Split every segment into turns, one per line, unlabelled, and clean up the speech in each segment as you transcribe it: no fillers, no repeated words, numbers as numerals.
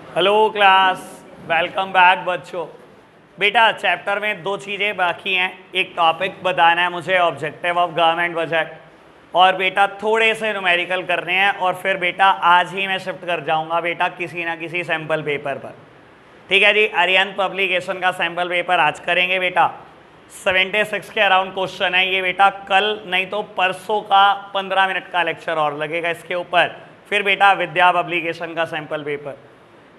Hello class, welcome back बच्चों। बेटा chapter में दो चीज़ें बाकी हैं। एक टॉपिक बताना है मुझे, ऑब्जेक्टिव ऑफ गवर्नमेंट बजट, और बेटा थोड़े से न्यूमेरिकल करने हैं। और फिर बेटा आज ही मैं शिफ्ट कर जाऊंगा बेटा किसी ना किसी सैम्पल पेपर पर। ठीक है जी, अरिहंत पब्लिकेशन का सैम्पल पेपर आज करेंगे बेटा। 76 के अराउंड क्वेश्चन है ये बेटा। कल नहीं तो परसों का 15 मिनट का लेक्चर और लगेगा इसके ऊपर। फिर बेटा विद्या पब्लिकेशन का सैम्पल पेपर,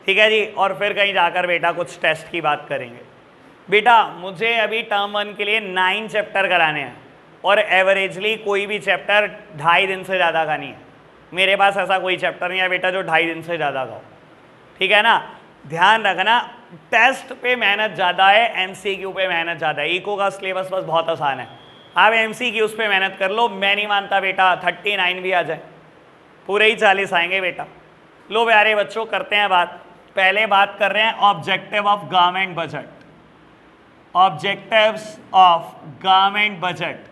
ठीक है जी। और फिर कहीं जाकर बेटा कुछ टेस्ट की बात करेंगे। बेटा मुझे अभी टर्म 1 के लिए 9 चैप्टर कराने हैं, और एवरेजली कोई भी चैप्टर 2.5 दिन से ज़्यादा का नहीं है। मेरे पास ऐसा कोई चैप्टर नहीं है बेटा जो 2.5 दिन से ज़्यादा का हो, ठीक है ना। ध्यान रखना, टेस्ट पे मेहनत ज़्यादा है, एमसीक्यू पे मेहनत ज़्यादा है। इको का सिलेबस बस बहुत आसान है, आप एमसीक्यूज़ पे मेहनत कर लो। मैं नहीं मानता बेटा 39 भी आ जाए, पूरे ही 40 आएंगे बेटा। लो प्यारे बच्चों, करते हैं बात। पहले बात कर रहे हैं objective of government budget. Objectives of government budget.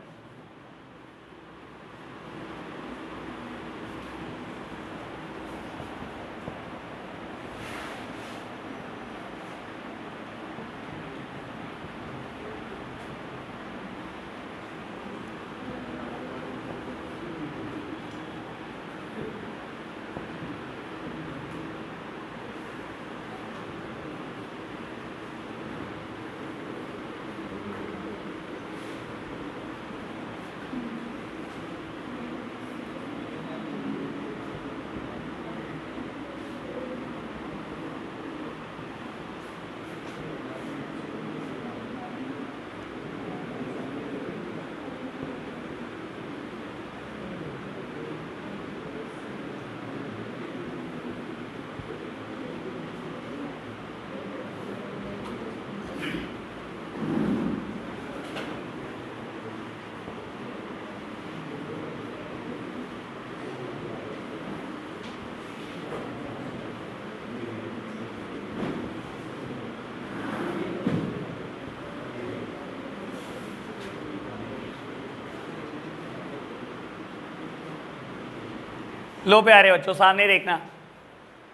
लो प्यारे बच्चों, सामने देखना,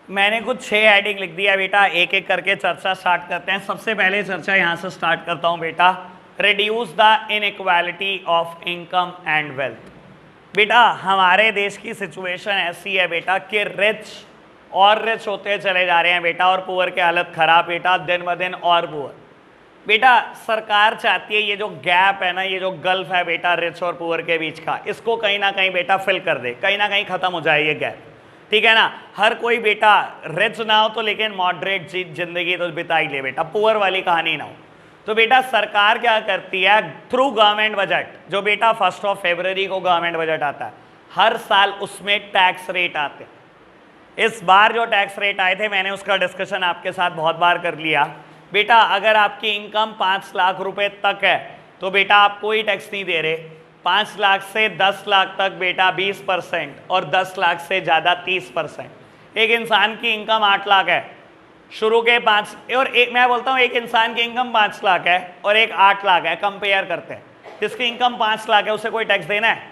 मैंने कुछ 6 हेडिंग लिख दिया बेटा। एक एक करके चर्चा स्टार्ट करते हैं। सबसे पहले चर्चा यहां से स्टार्ट करता हूं बेटा, reduce the inequality of income and wealth. बेटा हमारे देश की सिचुएशन ऐसी है बेटा कि रिच और रिच होते चले जा रहे हैं बेटा, और पुअर की हालत खराब बेटा, दिन ब दिन और पुअर। बेटा सरकार चाहती है ये जो गैप है ना, ये जो गल्फ है बेटा रिच और पुअर के बीच का, इसको कहीं ना कहीं बेटा फिल कर दे, कहीं ना कहीं खत्म हो जाए ये गैप, ठीक है ना। हर कोई बेटा रिच ना हो तो लेकिन मॉडरेट जिंदगी तो बिता ही ले बेटा, पुअर वाली कहानी ना हो। तो बेटा सरकार क्या करती है, थ्रू गवर्नमेंट बजट, जो बेटा 1 फरवरी को गवर्नमेंट बजट आता है, हर साल उसमें टैक्स रेट आते हैं। इस बार जो टैक्स रेट आए थे मैंने उसका डिस्कशन आपके साथ बहुत बार कर लिया बेटा। अगर आपकी इनकम 5 लाख रुपए तक है तो बेटा आप कोई टैक्स नहीं दे रहे। 5 लाख से 10 लाख तक बेटा 20%, और 10 लाख से ज़्यादा 30%। एक इंसान की इनकम 8 लाख है, शुरू के 5, और एक मैं बोलता हूँ एक इंसान की इनकम 5 लाख है और एक 8 लाख है, कंपेयर करते हैं। जिसकी इनकम 5 लाख है उसे कोई टैक्स देना है?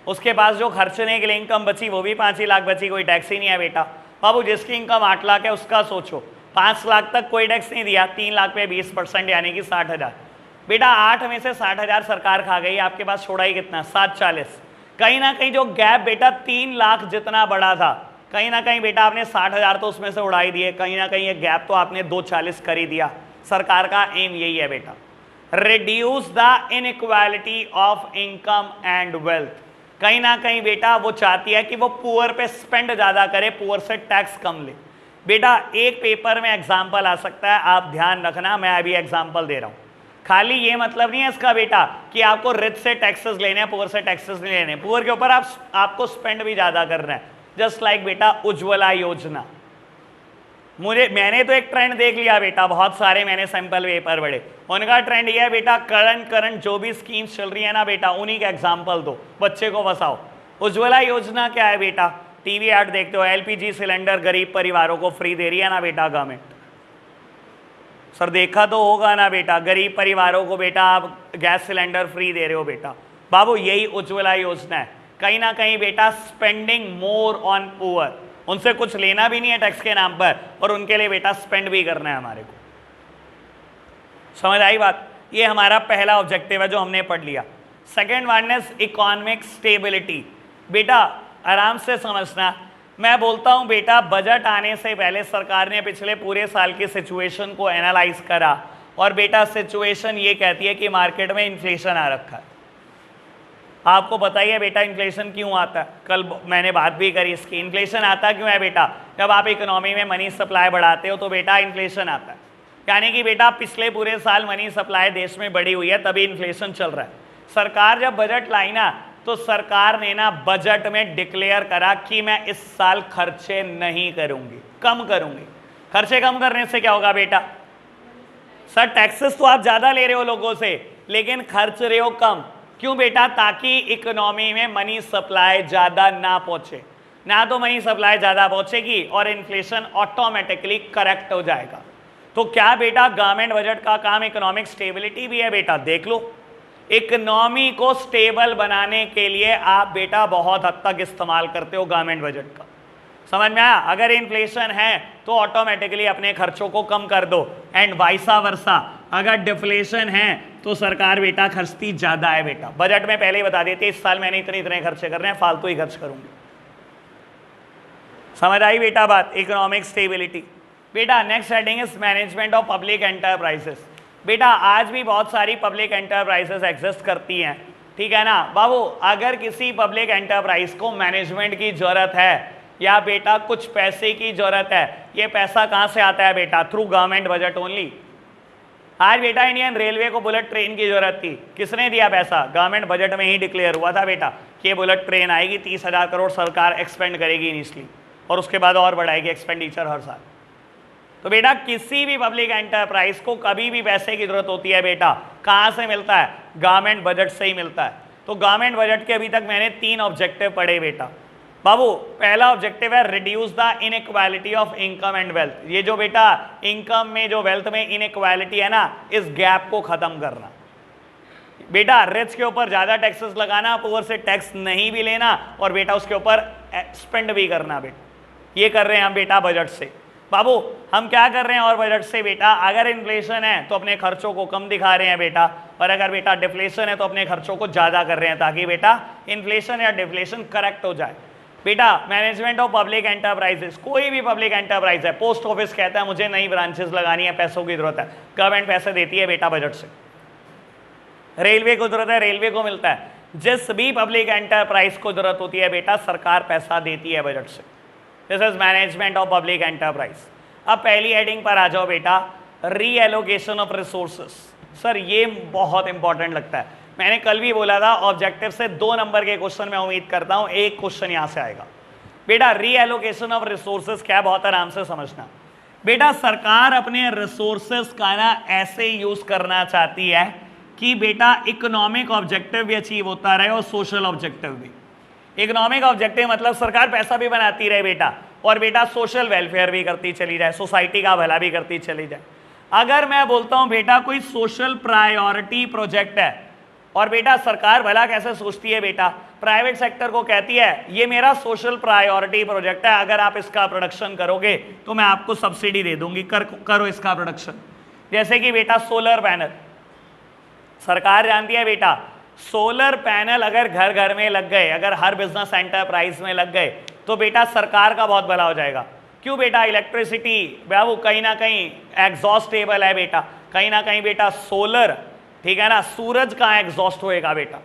उसके पास जो खर्चने के लिए इनकम बची वो भी 5 ही लाख बची, कोई टैक्स ही नहीं है बेटा। बाबू जिसकी इनकम 8 लाख है उसका सोचो, 5 लाख तक कोई टैक्स नहीं दिया, 3 लाख पे 20% यानी कि 60,000। बेटा 8 में से 60,000 सरकार खा गई, आपके पास छोड़ा ही कितना, 740। कहीं ना कहीं जो गैप बेटा 3 लाख जितना बड़ा था, कहीं ना कहीं बेटा आपने 60,000 तो उसमें से उड़ा ही दिए, कहीं ना कहीं ये गैप तो आपने 240 कर ही दिया। सरकार का एम यही है बेटा, reduce the inequality of income and wealth. कहीं ना कहीं बेटा वो चाहती है कि वो पुअर पे स्पेंड ज़्यादा करे, पुअर से टैक्स कम ले। बेटा एक पेपर में एग्जाम्पल आ सकता है, आप ध्यान रखना, मैं अभी एग्जाम्पल दे रहा हूँ। खाली ये मतलब नहीं है इसका बेटा कि आपको रिच से टैक्सेस लेने हैं, पुअर से टैक्सेस नहीं लेने। पुअर के ऊपर आपको स्पेंड भी ज़्यादा करना है, जस्ट लाइक बेटा उज्ज्वला योजना। मैंने तो एक ट्रेंड देख लिया बेटा, बहुत सारे मैंने सैंपल पेपर पढ़े, उनका ट्रेंड ये है बेटा, करंट जो भी स्कीम्स चल रही है ना बेटा, उन्हीं का एग्जाम्पल दो, बच्चे को फंसाओ। उज्ज्वला योजना क्या है बेटा, टीवी ऐड देखते हो, एलपीजी सिलेंडर गरीब परिवारों को फ्री दे रही है ना बेटा गवर्नमेंट। सर देखा तो होगा ना बेटा, गरीब परिवारों को बेटा आप गैस सिलेंडर फ्री दे रहे हो बेटा। बाबू यही उज्ज्वला योजना है, कहीं ना कहीं बेटा स्पेंडिंग मोर ऑन पुअर, उनसे कुछ लेना भी नहीं है टैक्स के नाम पर, और उनके लिए बेटा स्पेंड भी करना है हमारे को। समझ आई बात? ये हमारा पहला ऑब्जेक्टिव है जो हमने पढ़ लिया। Second one is economic stability. बेटा आराम से समझना, मैं बोलता हूं बेटा बजट आने से पहले सरकार ने पिछले पूरे साल की सिचुएशन को एनालाइज करा, और बेटा सिचुएशन ये कहती है कि मार्केट में इन्फ्लेशन आ रखा है। आपको बताइए बेटा इन्फ्लेशन क्यों आता है, कल मैंने बात भी करी इसकी। इन्फ्लेशन आता क्यों है बेटा? जब आप इकोनॉमी में मनी सप्लाई बढ़ाते हो तो बेटा इन्फ्लेशन आता है। यानी कि बेटा पिछले पूरे साल मनी सप्लाई देश में बढ़ी हुई है, तभी इन्फ्लेशन चल रहा है। सरकार जब बजट लाई ना, तो सरकार ने ना बजट में डिक्लेयर करा कि मैं इस साल खर्चे नहीं करूंगी, कम करूंगी। खर्चे कम करने से क्या होगा बेटा? सर टैक्सेस तो आप ज्यादा ले रहे हो लोगों से, लेकिन खर्च रहे हो कम। क्यों बेटा? ताकि इकोनॉमी में मनी सप्लाई ज्यादा ना पहुंचे, ना तो मनी सप्लाई ज्यादा पहुंचेगी और इन्फ्लेशन ऑटोमेटिकली करेक्ट हो जाएगा। तो क्या बेटा गवर्नमेंट बजट का काम इकोनॉमिक स्टेबिलिटी भी है बेटा? देख लो, इकोनॉमी को स्टेबल बनाने के लिए आप बेटा बहुत हद तक इस्तेमाल करते हो गवर्नमेंट बजट का। समझ में आया? अगर इन्फ्लेशन है तो ऑटोमेटिकली अपने खर्चों को कम कर दो, एंड वाइसा वर्सा। अगर डिफ्लेशन है तो सरकार बेटा खर्चती ज्यादा है बेटा। बजट में पहले ही बता देती है इस साल मैंने इतने इतने खर्चे करने हैं, फालतू ही खर्च करूंगी। समझ आई बेटा बात? Economic stability. बेटा next heading is management of public enterprises. बेटा आज भी बहुत सारी पब्लिक एंटरप्राइजेस एग्जिस्ट करती हैं, ठीक है ना बाबू? अगर किसी पब्लिक एंटरप्राइज को मैनेजमेंट की जरूरत है या बेटा कुछ पैसे की जरूरत है, ये पैसा कहां से आता है बेटा? Through government budget only. आज बेटा इंडियन रेलवे को बुलेट ट्रेन की जरूरत थी, किसने दिया पैसा? गवर्नमेंट बजट में ही डिक्लेयर हुआ था बेटा कि ये बुलेट ट्रेन आएगी, 30,000 करोड़ सरकार एक्सपेंड करेगी इनिशियली, और उसके बाद और बढ़ाएगी एक्सपेंडिचर हर साल। तो बेटा किसी भी पब्लिक एंटरप्राइज को कभी भी पैसे की जरूरत होती है बेटा, कहां से मिलता है? गवर्नमेंट बजट से ही मिलता है। तो गवर्नमेंट बजट के अभी तक मैंने 3 ऑब्जेक्टिव पढ़े बेटा। बाबू पहला ऑब्जेक्टिव है reduce the inequality of income and wealth. ये जो बेटा इनकम में जो वेल्थ में इनइक्वालिटी है ना, इस गैप को खत्म करना बेटा। रिच के ऊपर ज्यादा टैक्सेस लगाना, पुअर से टैक्स नहीं भी लेना, और बेटा उसके ऊपर स्पेंड भी करना बेटा। ये कर रहे हैं हम बेटा बजट से। बाबू हम क्या कर रहे हैं और बजट से बेटा? अगर इन्फ्लेशन है तो अपने खर्चों को कम दिखा रहे हैं बेटा, और अगर बेटा डिफ्लेशन है तो अपने खर्चों को ज्यादा कर रहे हैं, ताकि बेटा इन्फ्लेशन या डिफ्लेशन करेक्ट हो जाए। बेटा मैनेजमेंट ऑफ पब्लिक एंटरप्राइजेस, कोई भी पब्लिक एंटरप्राइज है, पोस्ट ऑफिस कहता है मुझे नई ब्रांचेस लगानी है, पैसों की जरूरत है, गवर्नमेंट पैसे देती है बेटा बजट से। रेलवे को जरूरत है, रेलवे को मिलता है। जिस भी पब्लिक एंटरप्राइज को जरूरत होती है बेटा, सरकार पैसा देती है बजट से। This is management of public enterprise. अब पहली हेडिंग पर आ जाओ बेटा, रीएलोकेशन ऑफ रिसोर्सेस। सर ये बहुत इंपॉर्टेंट लगता है, मैंने कल भी बोला था ऑब्जेक्टिव से 2 नंबर के क्वेश्चन मैं उम्मीद करता हूं, एक क्वेश्चन यहां से आएगा बेटा। रीएलोकेशन ऑफ रिसोर्सेस क्या, बहुत आराम से समझना बेटा। सरकार अपने रिसोर्सेस का ना ऐसे यूज करना चाहती है कि बेटा इकोनॉमिक ऑब्जेक्टिव भी अचीव होता रहे और सोशल ऑब्जेक्टिव भी। इकोनॉमिक ऑब्जेक्टिव मतलब सरकार पैसा भी बनाती रहे बेटा, और बेटा सोशल वेलफेयर भी करती चली जाए, सोसाइटी का भला भी करती चली जाए। अगर मैं बोलता हूं बेटा कोई सोशल प्रायोरिटी प्रोजेक्ट है, और बेटा सरकार भला कैसे सोचती है बेटा? प्राइवेट सेक्टर को कहती है ये मेरा सोशल प्रायोरिटी प्रोजेक्ट है, अगर आप इसका प्रोडक्शन करोगे तो मैं आपको सब्सिडी दे दूंगी, करो इसका प्रोडक्शन। जैसे कि बेटा सोलर पैनल, सरकार जानती है बेटा सोलर पैनल अगर घर घर में लग गए, अगर हर बिजनेस एंटरप्राइज में लग गए, तो बेटा सरकार का बहुत भला हो जाएगा। क्यों बेटा? इलेक्ट्रिसिटी बाबू कहीं ना कहीं एग्जॉस्टेबल है बेटा, कहीं ना कहीं बेटा सोलर, ठीक है ना, सूरज का एग्जॉस्ट होएगा बेटा।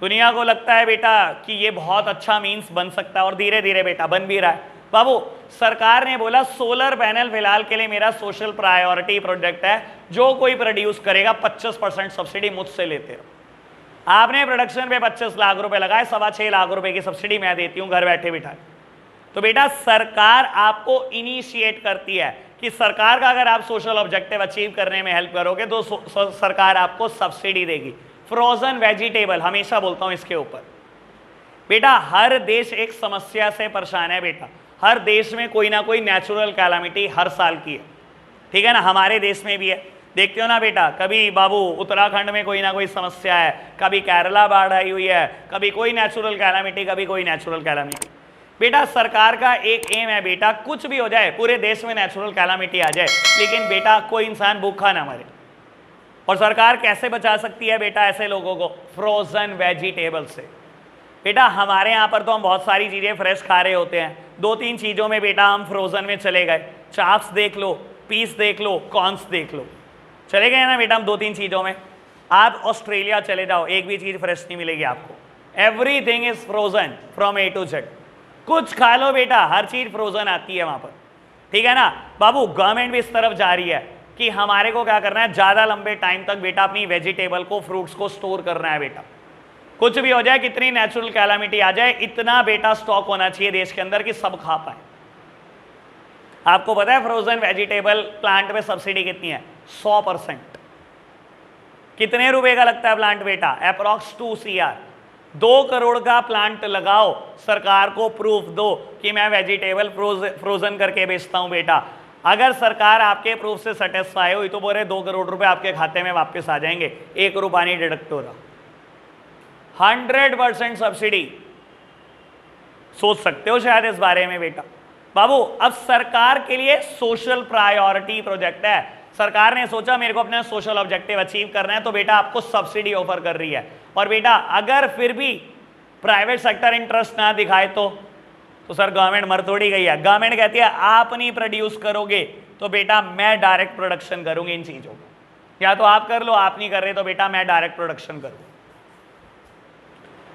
दुनिया को लगता है बेटा कि ये बहुत अच्छा मीन्स बन सकता है, और धीरे धीरे बेटा बन भी रहा है। बाबू सरकार ने बोला सोलर पैनल फिलहाल के लिए मेरा सोशल प्रायोरिटी प्रोजेक्ट है, जो कोई प्रोड्यूस करेगा 25% सब्सिडी मुझसे लेते रहो। आपने प्रोडक्शन पे 25 लाख रुपए लगाए, 6.25 लाख रुपए की सब्सिडी मैं देती हूं घर बैठे बिठाए। तो बेटा सरकार आपको इनिशिएट करती है कि सरकार का अगर आप सोशल ऑब्जेक्टिव अचीव करने में हेल्प करोगे तो सरकार आपको सब्सिडी देगी। फ्रोजन वेजिटेबल, हमेशा बोलता हूं इसके ऊपर बेटा, हर देश एक समस्या से परेशान है बेटा। हर देश में कोई ना कोई नेचुरल कैलामिटी हर साल की है, ठीक है ना, हमारे देश में भी है। देखते हो ना बेटा, कभी बाबू उत्तराखंड में कोई ना कोई समस्या है, कभी केरला बाढ़ आई हुई है, कभी कोई नेचुरल कैलामिटी, कभी कोई नेचुरल कैलामिटी। बेटा सरकार का एक एम है बेटा, कुछ भी हो जाए, पूरे देश में नेचुरल कैलामिटी आ जाए, लेकिन बेटा कोई इंसान भूखा ना मरे। और सरकार कैसे बचा सकती है बेटा ऐसे लोगों को? फ्रोजन वेजिटेबल से। बेटा हमारे यहाँ पर तो हम बहुत सारी चीज़ें फ्रेश खा रहे होते हैं, 2-3 चीज़ों में बेटा हम फ्रोजन में चले गए। चाप्स देख लो, पीस देख लो, कॉर्न्स देख लो, चले गए ना बेटा हम 2-3 चीज़ों में। आप ऑस्ट्रेलिया चले जाओ, एक भी चीज़ फ्रेश नहीं मिलेगी आपको। Everything is frozen from A to Z. कुछ खा लो बेटा, हर चीज़ फ्रोजन आती है वहाँ पर, ठीक है ना बाबू। गवर्नमेंट भी इस तरफ जा रही है कि हमारे को क्या करना है, ज़्यादा लंबे टाइम तक बेटा अपनी वेजिटेबल को, फ्रूट्स को स्टोर करना है बेटा। कुछ भी हो जाए, कितनी नेचुरल कैलामिटी आ जाए, इतना बेटा स्टॉक होना चाहिए देश के अंदर कि सब खा पाए। आपको पता है फ्रोजन वेजिटेबल प्लांट में सब्सिडी कितनी है? 100%। कितने रुपए का लगता है प्लांट बेटा? Approx 2 CR। 2 करोड़ का प्लांट लगाओ, सरकार को प्रूफ दो कि मैं वेजिटेबल फ्रोजन करके बेचता हूं बेटा। अगर सरकार आपके प्रूफ से सेटिस्फाई हुई तो बोले 2 करोड़ रुपए आपके खाते में वापस आ जाएंगे, 1 रुपया नहीं डिडक्ट हो रहा। 100% सब्सिडी। सोच सकते हो शायद इस बारे में बेटा। बाबू अब सरकार के लिए सोशल प्रायोरिटी प्रोजेक्ट है, सरकार ने सोचा मेरे को अपना सोशल ऑब्जेक्टिव अचीव करना है, तो बेटा आपको सब्सिडी ऑफर कर रही है। और बेटा अगर फिर भी प्राइवेट सेक्टर इंटरेस्ट ना दिखाए तो सर गवर्नमेंट मर थोड़ी गई है। गवर्नमेंट कहती है आप नहीं प्रोड्यूस करोगे तो बेटा मैं डायरेक्ट प्रोडक्शन करूंगी इन चीजों को, या तो आप कर लो, आप नहीं कर रहे तो बेटा मैं डायरेक्ट प्रोडक्शन करूँ।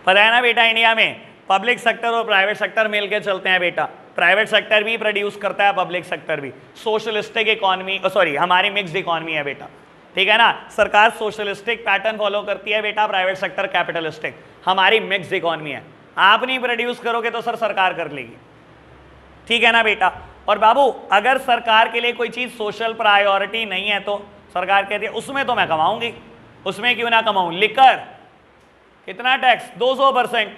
पता है ना बेटा इंडिया में पब्लिक सेक्टर और प्राइवेट सेक्टर मिलकर चलते हैं बेटा। प्राइवेट सेक्टर भी प्रोड्यूस करता है, पब्लिक सेक्टर भी। सोशलिस्टिक इकोनॉमी, सॉरी हमारी मिक्स्ड इकोनॉमी है बेटा, ठीक है ना। सरकार सोशलिस्टिक पैटर्न फॉलो करती है बेटा, प्राइवेट सेक्टर कैपिटलिस्टिक। हमारी मिक्स्ड इकोनॉमी है। आप नहीं प्रोड्यूस करोगे तो सर सरकार कर लेगी, ठीक है ना बेटा। और बाबू अगर सरकार के लिए कोई चीज सोशल प्रायोरिटी नहीं है तो सरकार कहती है उसमें तो मैं कमाऊंगी, उसमें क्यों ना कमाऊं। लिकर कितना टैक्स? 200%।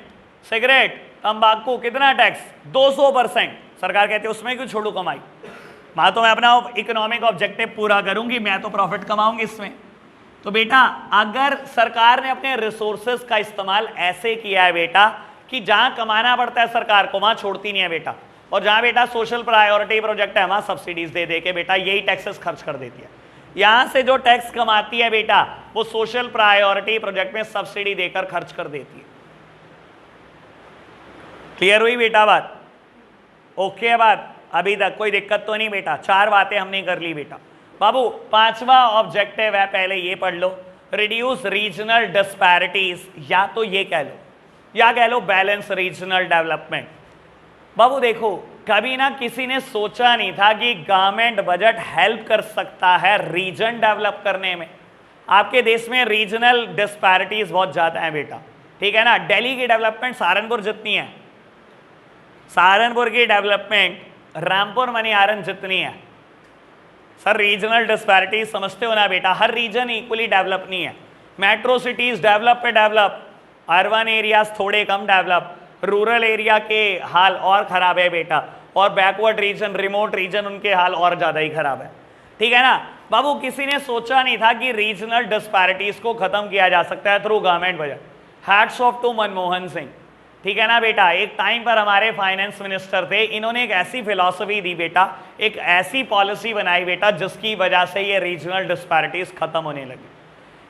सिगरेट तंबाकू कितना टैक्स? 200%। सरकार कहती है उसमें क्यों छोड़ू कमाई, मैं तो मैं अपना इकोनॉमिक ऑब्जेक्टिव पूरा करूंगी, मैं तो प्रॉफिट कमाऊंगी इसमें। तो बेटा अगर सरकार ने अपने रिसोर्सेज का इस्तेमाल ऐसे किया है बेटा कि जहां कमाना पड़ता है सरकार को वहां छोड़ती नहीं है बेटा, और जहां बेटा सोशल प्रायोरिटी प्रोजेक्ट है वहां सब्सिडीज दे दे के बेटा यही टैक्सेस खर्च कर देती है। यहां से जो टैक्स कमाती है बेटा वो सोशल प्रायोरिटी प्रोजेक्ट में सब्सिडी देकर खर्च कर देती है। क्लियर हुई बेटा बात? ओके बात? अभी तक कोई दिक्कत तो नहीं बेटा? 4 बातें हमने कर ली बेटा। बाबू 5वां ऑब्जेक्टिव है, पहले ये पढ़ लो, रिड्यूस रीजनल डिस्पैरिटीज, या तो ये कह लो या कह लो बैलेंस रीजनल डेवलपमेंट। बाबू देखो कभी ना किसी ने सोचा नहीं था कि गवर्नमेंट बजट हेल्प कर सकता है रीजन डेवलप करने में। आपके देश में रीजनल डिस्पैरिटीज बहुत ज्यादा है बेटा, ठीक है ना। दिल्ली की डेवलपमेंट सहारनपुर जितनी है, सहारनपुर की डेवलपमेंट रामपुर मनिहारन जितनी है। सर रीजनल डिस्पैरिटीज समझते हो ना बेटा, हर रीजन इक्वली डेवलप नहीं है। मेट्रो सिटीज डेवलप पे डेवलप, अर्बन एरियाज थोड़े कम डेवलप, रूरल एरिया के हाल और खराब है बेटा, और बैकवर्ड रीजन, रिमोट रीजन, उनके हाल और ज़्यादा ही खराब है, ठीक है ना। बाबू किसी ने सोचा नहीं था कि रीजनल डिस्पैरिटीज को खत्म किया जा सकता है through government budget. Hats off to Manmohan Singh, ठीक है ना बेटा। एक टाइम पर हमारे फाइनेंस मिनिस्टर थे, इन्होंने एक ऐसी फिलॉसफी दी बेटा, एक ऐसी पॉलिसी बनाई बेटा जिसकी वजह से ये रीजनल डिस्पैरिटीज खत्म होने लगी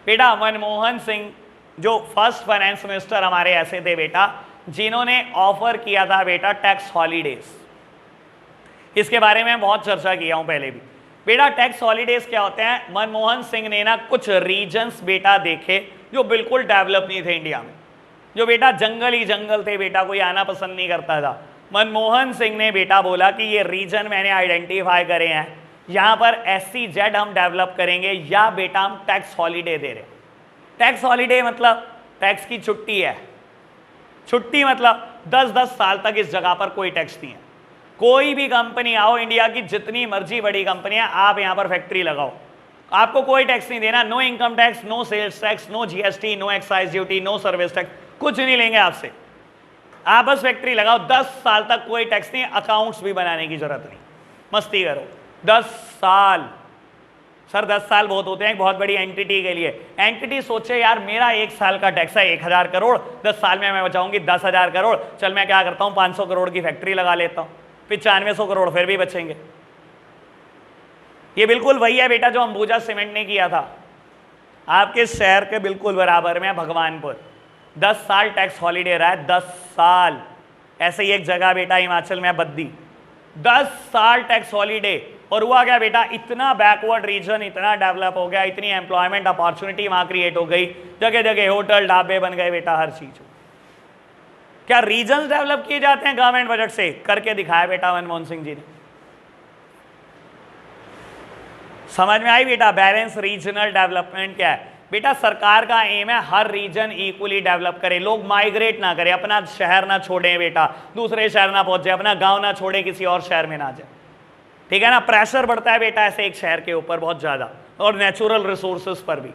बेटा। मनमोहन सिंह जो फर्स्ट फाइनेंस मिनिस्टर हमारे ऐसे थे बेटा जिन्होंने ऑफर किया था बेटा टैक्स हॉलीडेज। इसके बारे में बहुत चर्चा किया हूं पहले भी बेटा। टैक्स हॉलीडेज क्या होते हैं? मनमोहन सिंह ने ना कुछ रीजन्स बेटा देखे जो बिल्कुल डेवलप नहीं थे इंडिया में, जो बेटा जंगल ही जंगल थे बेटा, कोई आना पसंद नहीं करता था। मनमोहन सिंह ने बेटा बोला कि ये रीजन मैंने आइडेंटिफाई करे हैं, यहाँ पर SEZ हम डेवलप करेंगे या बेटा हम टैक्स हॉलीडे दे रहे हैं। टैक्स हॉलीडे मतलब टैक्स की छुट्टी है। छुट्टी मतलब 10-10 साल तक इस जगह पर कोई टैक्स नहीं है। कोई भी कंपनी आओ, इंडिया की जितनी मर्जी बड़ी कंपनियां, आप यहाँ पर फैक्ट्री लगाओ, आपको कोई टैक्स नहीं देना। No income tax, no sales tax, no GST, no excise duty, no service tax, कुछ नहीं लेंगे आपसे। आप बस फैक्ट्री लगाओ, 10 साल तक कोई टैक्स नहीं, अकाउंट्स भी बनाने की जरूरत नहीं, मस्ती करो। 10 साल सर 10 साल बहुत होते हैं एक बहुत बड़ी एंटिटी के लिए। एंटिटी सोचे यार मेरा 1 साल का टैक्स है 1000 करोड़, 10 साल में मैं बचाऊंगी 10,000 करोड़, चल मैं क्या करता हूँ 500 करोड़ की फैक्ट्री लगा लेता हूँ, 9500 करोड़ फिर भी बचेंगे। ये बिल्कुल वही है बेटा जो अंबुजा सीमेंट ने किया था, आपके शहर के बिल्कुल बराबर में भगवानपुर, 10 साल टैक्स हॉलीडे रहा है, 10 साल। ऐसे ही एक जगह बेटा हिमाचल में बद्दी, 10 साल टैक्स हॉलीडे, और हुआ क्या बेटा, इतना बैकवर्ड रीजन इतना डेवलप हो गया, इतनी एम्प्लॉयमेंट अपॉर्चुनिटी वहां क्रिएट हो गई, जगह जगह होटल ढाबे बन गए बेटा, हर चीज। क्या रीजन डेवलप किए जाते हैं गवर्नमेंट बजट से? करके दिखाया बेटा मनमोहन सिंह जी ने। समझ में आई बेटा बैलेंस रीजनल डेवलपमेंट क्या है? बेटा सरकार का एम है हर रीजन इक्वली डेवलप करे, लोग माइग्रेट ना करें, अपना शहर ना छोड़ें बेटा, दूसरे शहर ना पहुंचे, अपना गांव ना छोड़े किसी और शहर में ना जाए, ठीक है ना। प्रेशर बढ़ता है बेटा ऐसे एक शहर के ऊपर बहुत ज्यादा, और नेचुरल रिसोर्सेज पर भी।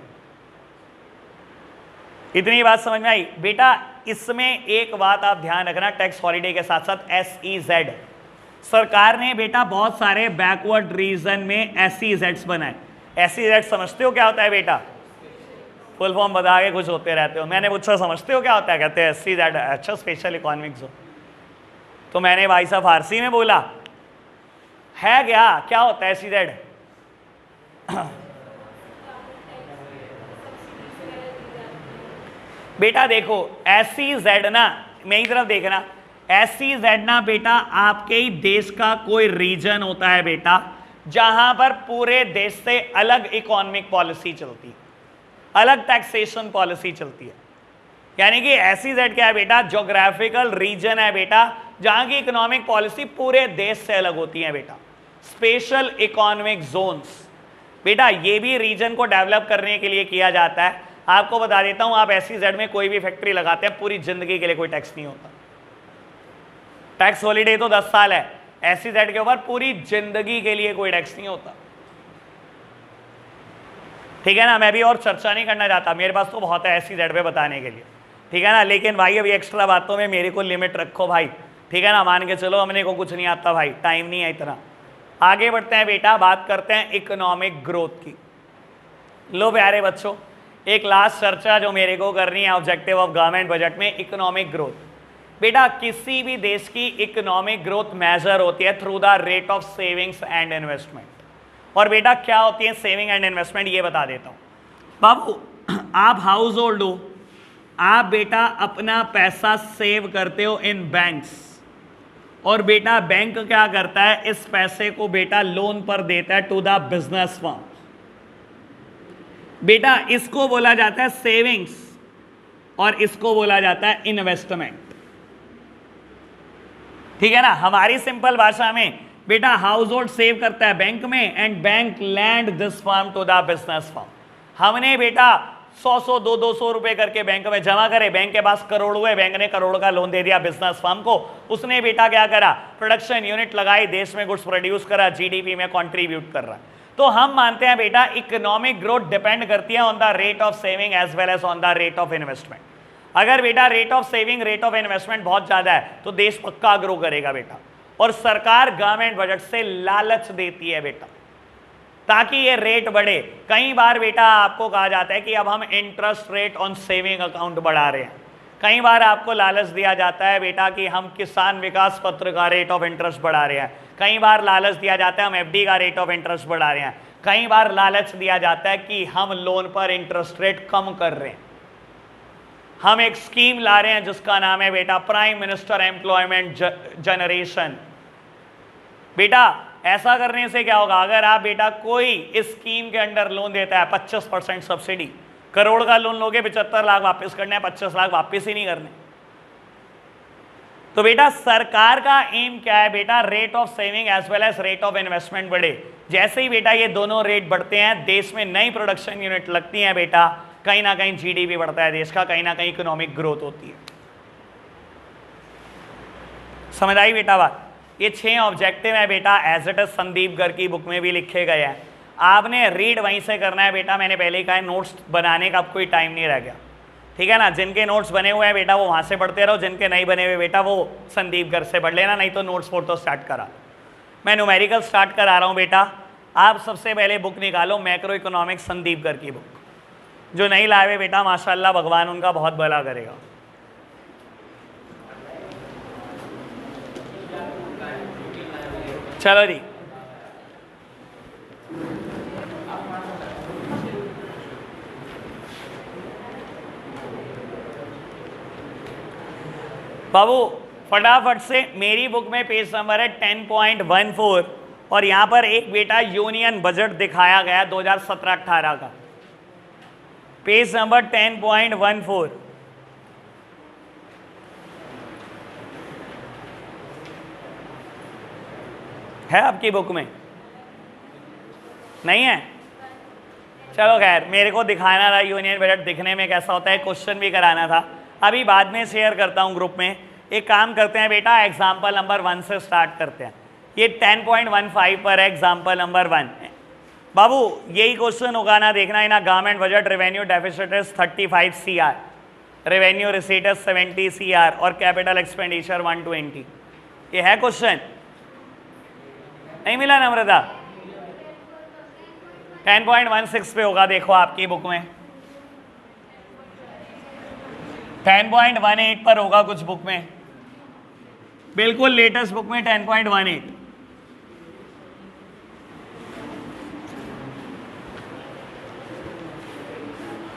इतनी बात समझ में आई बेटा? इसमें एक बात आप ध्यान रखना, टैक्स हॉलीडे के साथ साथ SEZ, सरकार ने बेटा बहुत सारे बैकवर्ड रीजन में SEZs बनाए। SEZ समझते हो क्या होता है बेटा? फुल फॉर्म बता के कुछ होते रहते हो। मैंने पूछा समझते हो क्या होता है? कहते हैं SEZ, अच्छा स्पेशल इकोनॉमिक जोन। तो मैंने भाई साहब फारसी में बोला है क्या होता है SEZ? बेटा देखो SEZ ना, मेरी तरफ देखना, SEZ ना बेटा आपके ही देश का कोई रीजन होता है बेटा जहां पर पूरे देश से अलग इकोनॉमिक पॉलिसी चलती है, अलग टैक्सेशन पॉलिसी चलती है। यानी कि SEZ क्या है बेटा? ज्योग्राफिकल रीजन है बेटा जहां की इकोनॉमिक पॉलिसी पूरे देश से अलग होती है बेटा। स्पेशल इकोनॉमिक जोन्स बेटा ये भी रीजन को डेवलप करने के लिए किया जाता है। आपको बता देता हूं, आप SEZ में कोई भी फैक्ट्री लगाते हैं पूरी जिंदगी के लिए कोई टैक्स नहीं होता। टैक्स हॉलीडे तो 10 साल है, SEZ के ऊपर पूरी जिंदगी के लिए कोई टैक्स नहीं होता, ठीक है ना। मैं भी और चर्चा नहीं करना चाहता, मेरे पास तो बहुत है SEZ पे बताने के लिए, ठीक है ना। लेकिन भाई अभी एक्स्ट्रा बातों में मेरे को लिमिट रखो भाई, ठीक है ना। मान के चलो हमने को कुछ नहीं आता भाई, टाइम नहीं है इतना। आगे बढ़ते हैं बेटा, बात करते हैं इकोनॉमिक ग्रोथ की। लो प्यारे बच्चों, एक लास्ट चर्चा जो मेरे को करनी है ऑब्जेक्टिव ऑफ गवर्नमेंट बजट में, इकोनॉमिक ग्रोथ। बेटा किसी भी देश की इकोनॉमिक ग्रोथ मेजर होती है through the rate of savings and investment. और बेटा क्या होती है सेविंग एंड इन्वेस्टमेंट ये बता देता हूं। बाबू आप हाउस होल्ड हो, आप बेटा अपना पैसा सेव करते हो इन बैंक्स, और बेटा बैंक क्या करता है, इस पैसे को बेटा लोन पर देता है टू द बिजनेस फर्म। बेटा इसको बोला जाता है सेविंग्स और इसको बोला जाता है इन्वेस्टमेंट, ठीक है ना। हमारी सिंपल भाषा में बेटा हाउस होल्ड सेव करता है बैंक में and bank land this firm to the business firm. हमने बेटा 100 200 रुपए करके बैंक में जमा करे, बैंक के पास करोड़ हुए, बैंक ने करोड़ का लोन दे दिया बिजनेस फर्म को। उसने बेटा क्या करा, प्रोडक्शन यूनिट लगाई, देश में गुड्स प्रोड्यूस करा, GDP में कंट्रीब्यूट कर रहा। तो हम मानते हैं बेटा इकोनॉमिक ग्रोथ डिपेंड करती है on the rate of saving as well as on the rate of investment. अगर बेटा rate of saving rate of investment बहुत ज्यादा है तो देश पक्का ग्रो करेगा बेटा। और सरकार गवर्नमेंट बजट से लालच देती है बेटा ताकि ये रेट बढ़े। कई बार बेटा आपको कहा जाता है कि अब हम interest rate on saving account बढ़ा रहे हैं। कई बार आपको लालच दिया जाता है बेटा कि हम किसान विकास पत्र का रेट ऑफ इंटरेस्ट बढ़ा रहे हैं। कई बार लालच दिया जाता है हम FD का रेट ऑफ इंटरेस्ट बढ़ा रहे हैं। कई बार लालच दिया जाता है कि हम लोन पर इंटरेस्ट रेट कम कर रहे हैं। हम एक स्कीम ला रहे हैं जिसका नाम है बेटा प्राइम मिनिस्टर एम्प्लॉयमेंट जनरेशन। बेटा ऐसा करने से क्या होगा, अगर आप बेटा कोई इस स्कीम के अंडर लोन देता है 25% सब्सिडी, करोड़ का लोन लोगे 75 लाख वापस करने हैं, 25 लाख वापस ही नहीं करने। तो बेटा सरकार का एम क्या है बेटा, rate of saving as well as rate of investment बढ़े। जैसे ही बेटा ये दोनों रेट बढ़ते हैं देश में नई प्रोडक्शन यूनिट लगती हैं बेटा, कहीं ना कहीं GDP बढ़ता है देश का, कहीं ना कहीं इकोनॉमिक ग्रोथ होती है। समझ आई बेटा बात? ये 6 ऑब्जेक्टिव है बेटा, as it is Sandeep Garg की बुक में भी लिखे गए हैं। आपने रीड वहीं से करना है बेटा। मैंने पहले ही कहा नोट्स बनाने का अब कोई टाइम नहीं रह गया, ठीक है ना। जिनके नोट्स बने हुए हैं बेटा वो वहां से पढ़ते रहो, जिनके नहीं बने हुए बेटा वो संदीप गर्ग से पढ़ लेना, नहीं तो नोट्स फोटो स्टार्ट करा। मैं न्यूमेरिकल स्टार्ट करा रहा हूँ बेटा। आप सबसे पहले बुक निकालो मैक्रो इकोनॉमिक्स संदीप गर की बुक, जो नहीं लाए हुए बेटा माशाल्लाह भगवान उनका बहुत भला करेगा। चलो जी, बाबू फटाफट से मेरी बुक में पेज नंबर है 10.14 और यहां पर एक बेटा यूनियन बजट दिखाया गया 2017-18 का, पेज नंबर 10.14 है आपकी बुक में? नहीं है? चलो खैर, मेरे को दिखाना था यूनियन बजट दिखने में कैसा होता है, क्वेश्चन भी कराना था, अभी बाद में शेयर करता हूं ग्रुप में। एक काम करते हैं बेटा, एग्जाम्पल नंबर 1 से स्टार्ट करते हैं। ये 10.15 पर है एग्जाम्पल नंबर 1। बाबू यही क्वेश्चन होगा ना, देखना है ना। Government budget revenue deficit is 35 CR, revenue receipt is 70 CR और कैपिटल एक्सपेंडिचर 120। ये है क्वेश्चन? नहीं मिला नम्रता? 10.16 पे होगा, देखो आपकी बुक में 10.18 पर होगा कुछ बुक में, बिल्कुल लेटेस्ट बुक में 10.18।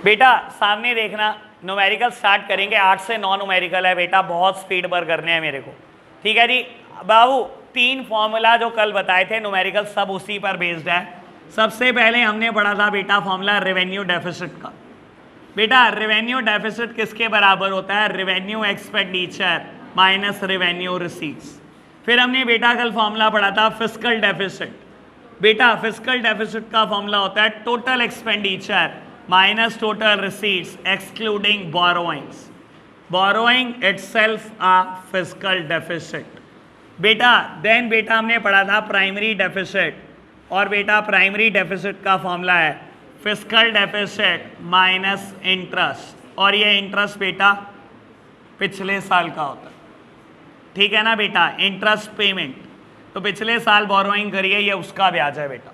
बेटा सामने देखना, न्यूमेरिकल स्टार्ट करेंगे, 8 से 9 न्यूमेरिकल है बेटा, बहुत स्पीड पर करने हैं मेरे को, ठीक है जी। बाबू 3 फॉर्मूला जो कल बताए थे न्यूमेरिकल सब उसी पर बेस्ड है। सबसे पहले हमने पढ़ा था बेटा फॉर्मूला रेवेन्यू डेफिसिट का। बेटा रेवेन्यू डेफिसिट किसके बराबर होता है? Revenue expenditure minus revenue receipts. फिर हमने बेटा कल फॉर्मूला पढ़ा था फिस्कल डेफिसिट। बेटा फिस्कल डेफिसिट का फॉर्मूला होता है total expenditure minus total receipts excluding borrowings. Borrowing itself a fiscal deficit. बेटा देन बेटा हमने पढ़ा था प्राइमरी डेफिसिट, और बेटा प्राइमरी डेफिसिट का फॉर्मूला है फिस्कल डेफिसिट माइनस इंटरेस्ट, और ये इंटरेस्ट बेटा पिछले साल का होता है, ठीक है ना बेटा, इंटरेस्ट पेमेंट। तो पिछले साल बोरोइंग करिए, ये उसका ब्याज है बेटा।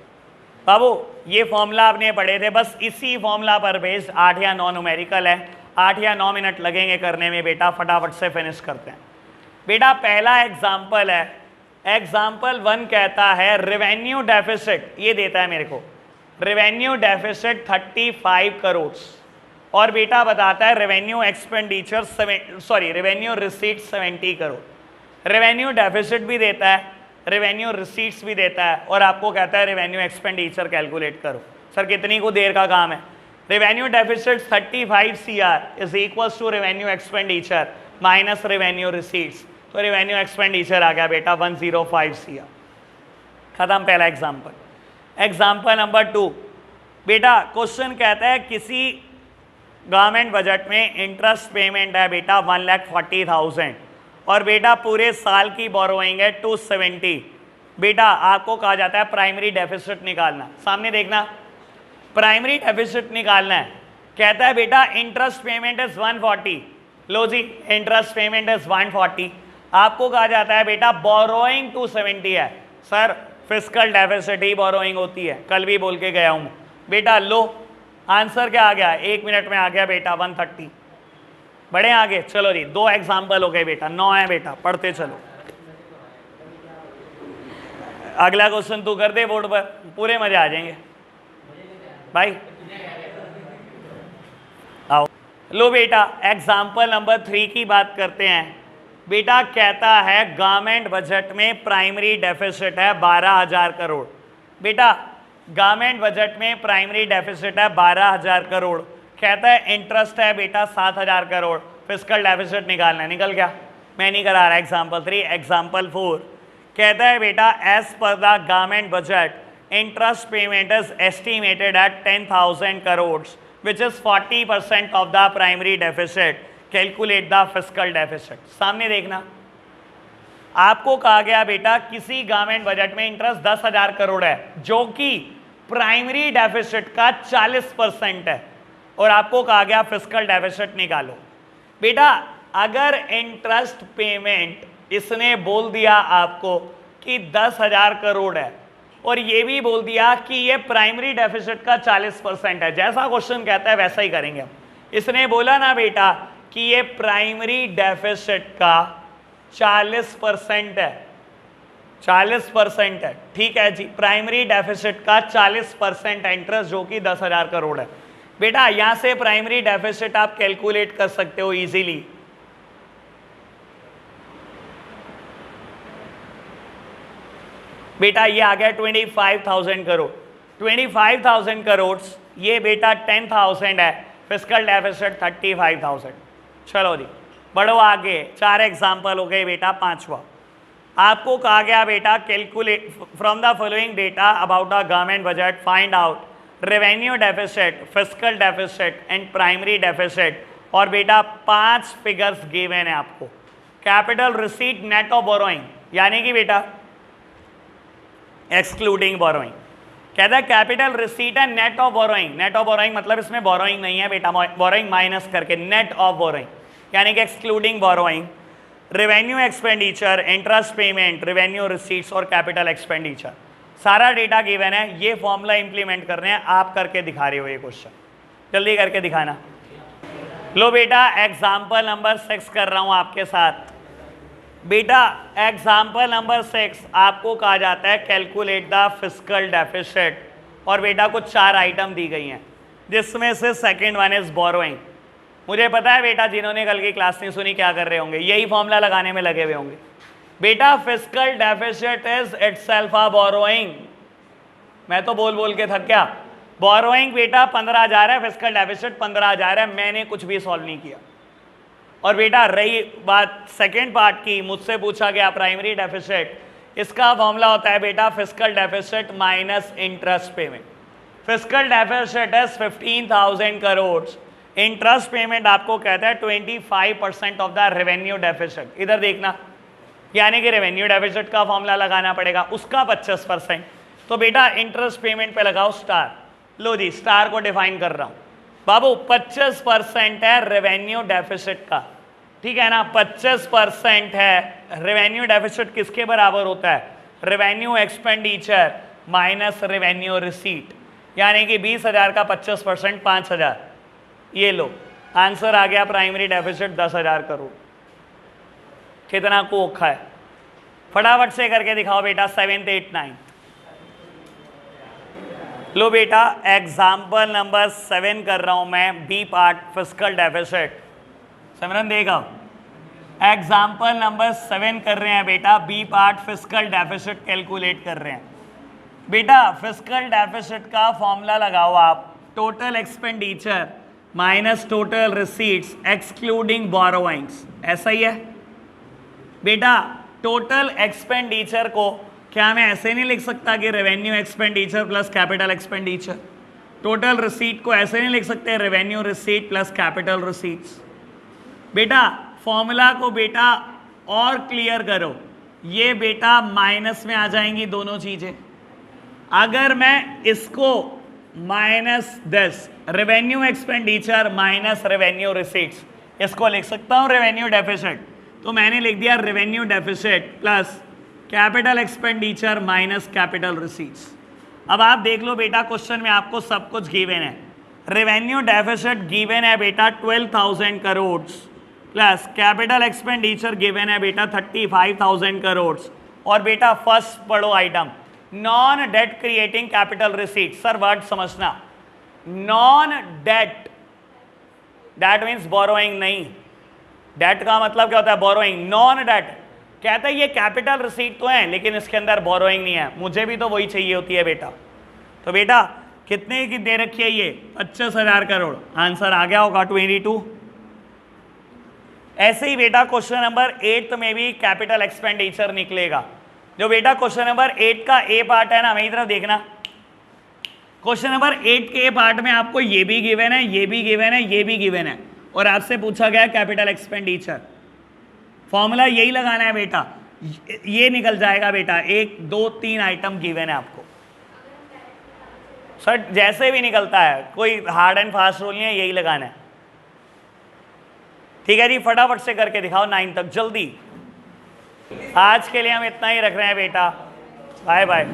बाबू ये फॉर्मूला आपने पढ़े थे, बस इसी फॉर्मूला पर बेस्ड 8 या 9 न्यूमेरिकल है, 8 या 9 मिनट लगेंगे करने में बेटा, फटाफट से फिनिश करते हैं। बेटा पहला एग्जाम्पल है, एग्जाम्पल 1 कहता है रेवेन्यू डेफिसिट, ये देता है मेरे को रेवेन्यू डेफिसिट 35 करोड़, और बेटा बताता है revenue expenditure revenue receipt 70 crore. Revenue deficit भी देता है, रेवेन्यू रिसीट्स भी देता है, और आपको कहता है रेवेन्यू एक्सपेंडिचर कैलकुलेट करो। सर कितनी को देर का काम है? Revenue deficit 35 CR is equals to revenue expenditure minus revenue receipts, तो रेवेन्यू एक्सपेंडिचर आ गया बेटा 105 CR। खत्म पहला एग्जाम्पल। एग्जाम्पल नंबर 2, बेटा क्वेश्चन कहता है किसी गवर्नमेंट बजट में इंटरेस्ट पेमेंट है बेटा 1,40,000 और बेटा पूरे साल की बोरोइंग है 270। बेटा आपको कहा जाता है प्राइमरी डेफिसिट निकालना। सामने देखना, प्राइमरी डेफिसिट निकालना है, कहता है बेटा इंटरेस्ट पेमेंट इज 140। लो जी, इंटरेस्ट पेमेंट इज 140। आपको कहा जाता है बेटा बोरोइंग 270 है। सर फिस्कल डेफिसिट ही बोरोइंग होती है, कल भी बोल के गया हूं बेटा। लो आंसर क्या आ गया? 1 मिनट में आ गया बेटा 130। बढ़े आगे, चलो जी 2 एग्जाम्पल हो गए बेटा, 9 है बेटा, पढ़ते चलो। अगला क्वेश्चन तू कर दे बोर्ड पर, पूरे मजे आ जाएंगे भाई। आओ लो बेटा, एग्जाम्पल नंबर 3 की बात करते हैं। बेटा कहता है गवर्नमेंट बजट में प्राइमरी डेफिसिट है 12,000 करोड़। बेटा गवर्नमेंट बजट में प्राइमरी डेफिसिट है 12,000 करोड़, कहता है इंटरेस्ट है बेटा 7,000 करोड़, फिस्कल डेफिसिट निकालना है। निकल गया, मैं नहीं करा रहा। एग्जाम्पल 3। एग्जाम्पल 4 कहता है बेटा as per the government budget interest payment is estimated at 10,000 crore which is 40% of the primary deficit, calculate the fiscal deficit. सामने देखना, आपको कहा गया बेटा किसी गवर्नमेंट बजट में इंटरेस्ट 10,000 करोड़ है जो कि प्राइमरी डेफिसिट का 40% है, और आपको कहा गया फिस्कल डेफिसिट निकालो। बेटा अगर इंटरेस्ट पेमेंट इसने बोल दिया आपको कि 10,000 करोड़ है, और ये भी बोल दिया कि ये प्राइमरी डेफिसिट का 40% है। जैसा क्वेश्चन कहता है वैसा ही करेंगे हम। इसने बोला ना बेटा कि ये प्राइमरी डेफिसिट का 40% है, 40% है, ठीक है जी। प्राइमरी डेफिसिट का 40% इंटरेस्ट जो कि 10,000 करोड़ है। बेटा यहां से प्राइमरी डेफिसिट आप कैलकुलेट कर सकते हो इजीली। बेटा ये आ गया 25,000 करोड़। 25,000 करोड़ ये बेटा 10,000 है, फिस्कल डेफिसिट 35,000। चलो जी बढ़ो आगे, 4 एग्जाम्पल हो गए बेटा। 5वां आपको कहा गया बेटा calculate from the following data about the government budget find out revenue deficit, fiscal deficit and primary deficit. और बेटा 5 फिगर्स गिवन है आपको। Capital receipt net of borrowing, यानी कि बेटा एक्सक्लूडिंग बोरोइंग। कहता है कैपिटल रिसीट है net of borrowing. Net of borrowing मतलब इसमें बोरोइंग नहीं है बेटा, बोरोइंग माइनस करके नेट ऑफ बोरोइंग, यानी कि excluding borrowing. Revenue expenditure, interest payment, revenue receipts और कैपिटल एक्सपेंडिचर, सारा डेटा गिवन है। ये फॉर्मूला इंप्लीमेंट करने हैं, आप करके दिखा रहे हो ये क्वेश्चन, जल्दी करके दिखाना। लो बेटा एग्जाम्पल नंबर 6 कर रहा हूं आपके साथ। बेटा एग्जाम्पल नंबर 6 आपको कहा जाता है कैलकुलेट द फिस्कल डेफिसिट। और बेटा कुछ 4 आइटम दी गई हैं, जिसमें से सेकंड वन इज बोरोइंग। मुझे पता है बेटा जिन्होंने कल की क्लास नहीं सुनी क्या कर रहे होंगे, यही फॉर्मूला लगाने में लगे हुए होंगे। बेटा fiscal deficit is itself a borrowing. मैं तो बोल बोल के थक गया। बोरोइंग बेटा 15,000 है, फिस्कल डेफिसिट 15,000 है, मैंने कुछ भी सॉल्व नहीं किया। और बेटा रही बात सेकेंड पार्ट की, मुझसे पूछा गया प्राइमरी डेफिसिट, इसका फॉर्मूला होता है बेटा fiscal deficit minus interest payment. Fiscal deficit है 15,000 करोड़, इंटरेस्ट पेमेंट आपको कहता है 25% ऑफ द रेवेन्यू डेफिसिट। इधर देखना, यानी कि रेवेन्यू डेफिसिट का फॉर्मूला लगाना पड़ेगा, उसका 25%। तो बेटा इंटरेस्ट पेमेंट पे लगाओ स्टार। लो जी स्टार को डिफाइन कर रहा हूं बाबू, 25% है रेवेन्यू डेफिसिट का, ठीक है ना। 25% है रेवेन्यू डेफिसिट, किसके बराबर होता है? Revenue expenditure minus revenue receipt, यानी कि 20,000 का 25% 5,000। ये लो आंसर आ गया, प्राइमरी डेफिसिट 10,000 करोड़। कितना को औखा है, फटाफट से करके दिखाओ बेटा 7th 8th 9th। लो बेटा एग्जाम्पल नंबर 7 कर रहा हूं मैं, B part fiscal deficit. Simran देगा, एग्जाम्पल नंबर 7 कर रहे हैं बेटा, B part fiscal deficit calculate कर रहे हैं। बेटा फिस्कल डेफिसिट का फॉर्मूला लगाओ आप, total expenditure minus total receipts excluding borrowings, ऐसा ही है बेटा। टोटल एक्सपेंडिचर को क्या मैं ऐसे नहीं लिख सकता कि revenue expenditure plus capital expenditure? Total receipt को ऐसे नहीं लिख सकते revenue receipt plus capital receipts? बेटा फॉर्मूला को बेटा और क्लियर करो, ये बेटा माइनस में आ जाएंगी दोनों चीजें। अगर मैं इसको -10 revenue expenditure minus revenue receipts, इसको लिख सकता हूं रेवेन्यू डेफिसिट, तो मैंने लिख दिया revenue deficit plus capital expenditure minus capital receipts. अब आप देख लो बेटा क्वेश्चन में आपको सब कुछ गिवन है। रेवेन्यू डेफिसिट गिवन है बेटा 12,000 crore plus capital expenditure given है बेटा 35,000 करोड़। और बेटा फर्स्ट पढ़ो item, non debt creating capital receipt. Sir word समझना, non debt, debt means borrowing नहीं, डेट का मतलब क्या होता है? बोरोइंग। नॉन डेट कहता है ये कैपिटल रिसीट तो है लेकिन इसके अंदर बोरोइंग नहीं है, मुझे भी तो वही चाहिए होती है बेटा। तो बेटा कितने की दे रखी है ये? 25,000 करोड़। आंसर आ गया होगा 22। ऐसे ही बेटा क्वेश्चन नंबर 8 में भी कैपिटल एक्सपेंडिचर निकलेगा। जो बेटा क्वेश्चन नंबर 8 का ए पार्ट है ना, मेरी तरफ देखना, क्वेश्चन नंबर 8 के ए पार्ट में आपको ये भी गिवन है, ये भी गिवन है, ये भी गिवन है, और आपसे पूछा गया कैपिटल एक्सपेंडिचर। फॉर्मूला यही लगाना है बेटा, ये निकल जाएगा बेटा। 1 2 3 आइटम गिवन है आपको, सर जैसे भी निकलता है, कोई हार्ड एंड फास्ट रूल नहीं है, यही लगाना है। ठीक है जी, फटाफट से करके दिखाओ 9 तक जल्दी। आज के लिए हम इतना ही रख रहे हैं बेटा, बाय बाय।